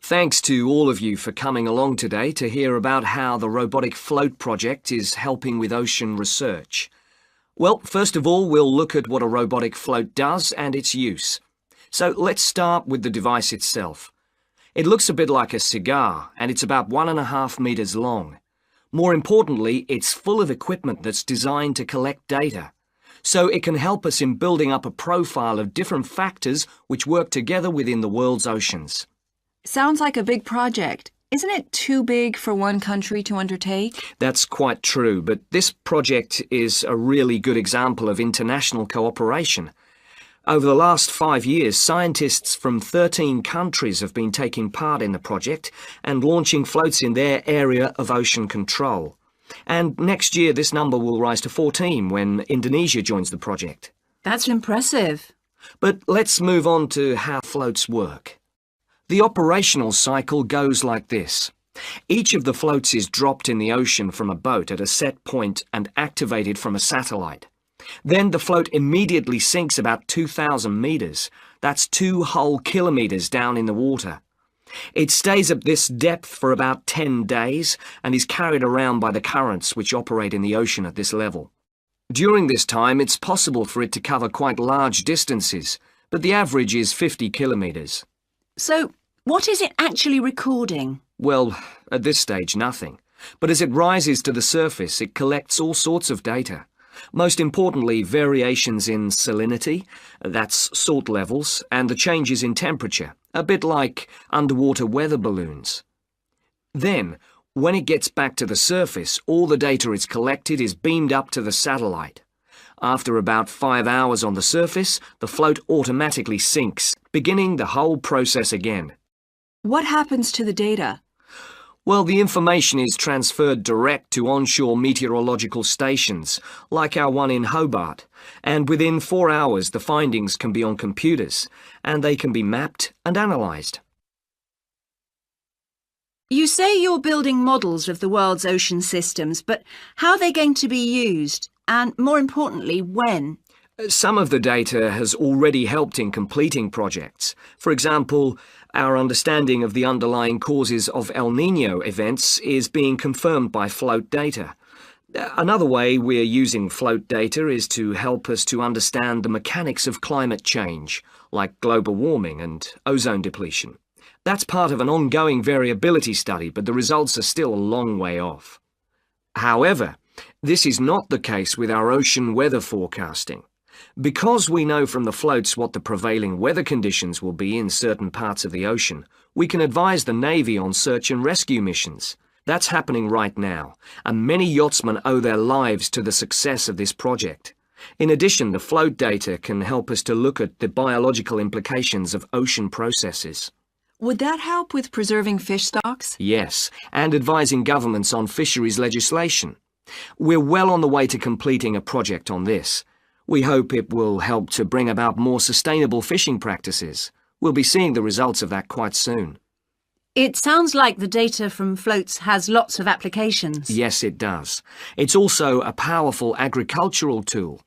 Thanks to all of you for coming along today to hear about how the Robotic Float project is helping with ocean research. Well, first of all, we'll look at what a robotic float does and its use. So let's start with the device itself. It looks a bit like a cigar, and it's about 1.5 meters long. More importantly, it's full of equipment that's designed to collect data. So it can help us in building up a profile of different factors which work together within the world's oceans. Sounds like a big project. Isn't it too big for one country to undertake? That's quite true, but this project is a really good example of international cooperation. Over the last 5 years, scientists from 13 countries have been taking part in the project and launching floats in their area of ocean control. And next year this number will rise to 14 when Indonesia joins the project. That's impressive. But let's move on to how floats work. The operational cycle goes like this. Each of the floats is dropped in the ocean from a boat at a set point and activated from a satellite. Then the float immediately sinks about 2,000 meters. That's 2 whole kilometers down in the water. It stays at this depth for about 10 days and is carried around by the currents which operate in the ocean at this level. During this time, it's possible for it to cover quite large distances, but the average is 50 kilometers. So, what is it actually recording? Well, at this stage, nothing. But as it rises to the surface, it collects all sorts of data. Most importantly, variations in salinity, that's salt levels, and the changes in temperature, a bit like underwater weather balloons. Then, when it gets back to the surface, all the data it's collected is beamed up to the satellite. After about 5 hours on the surface, the float automatically sinks, beginning the whole process again. What happens to the data? Well, the information is transferred direct to onshore meteorological stations, like our one in Hobart, and within 4 hours the findings can be on computers, and they can be mapped and analysed. You say you're building models of the world's ocean systems, but how are they going to be used? And more importantly, when? Some of the data has already helped in completing projects. For example, our understanding of the underlying causes of El Niño events is being confirmed by float data. Another way we're using float data is to help us to understand the mechanics of climate change, like global warming and ozone depletion. That's part of an ongoing variability study, but the results are still a long way off. However, this is not the case with our ocean weather forecasting. Because we know from the floats what the prevailing weather conditions will be in certain parts of the ocean, we can advise the Navy on search and rescue missions. That's happening right now, and many yachtsmen owe their lives to the success of this project. In addition, the float data can help us to look at the biological implications of ocean processes. Would that help with preserving fish stocks? Yes, and advising governments on fisheries legislation. We're well on the way to completing a project on this. We hope it will help to bring about more sustainable fishing practices. We'll be seeing the results of that quite soon. It sounds like the data from floats has lots of applications. Yes, it does. It's also a powerful agricultural tool.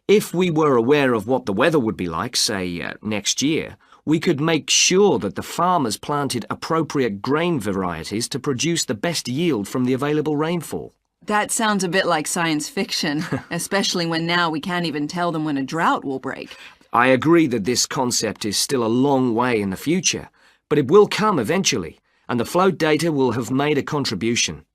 If we were aware of what the weather would be like, say, next year, we could make sure that the farmers planted appropriate grain varieties to produce the best yield from the available rainfall. That sounds a bit like science fiction, especially when now we can't even tell them when a drought will break. I agree that this concept is still a long way in the future, but it will come eventually, and the float data will have made a contribution.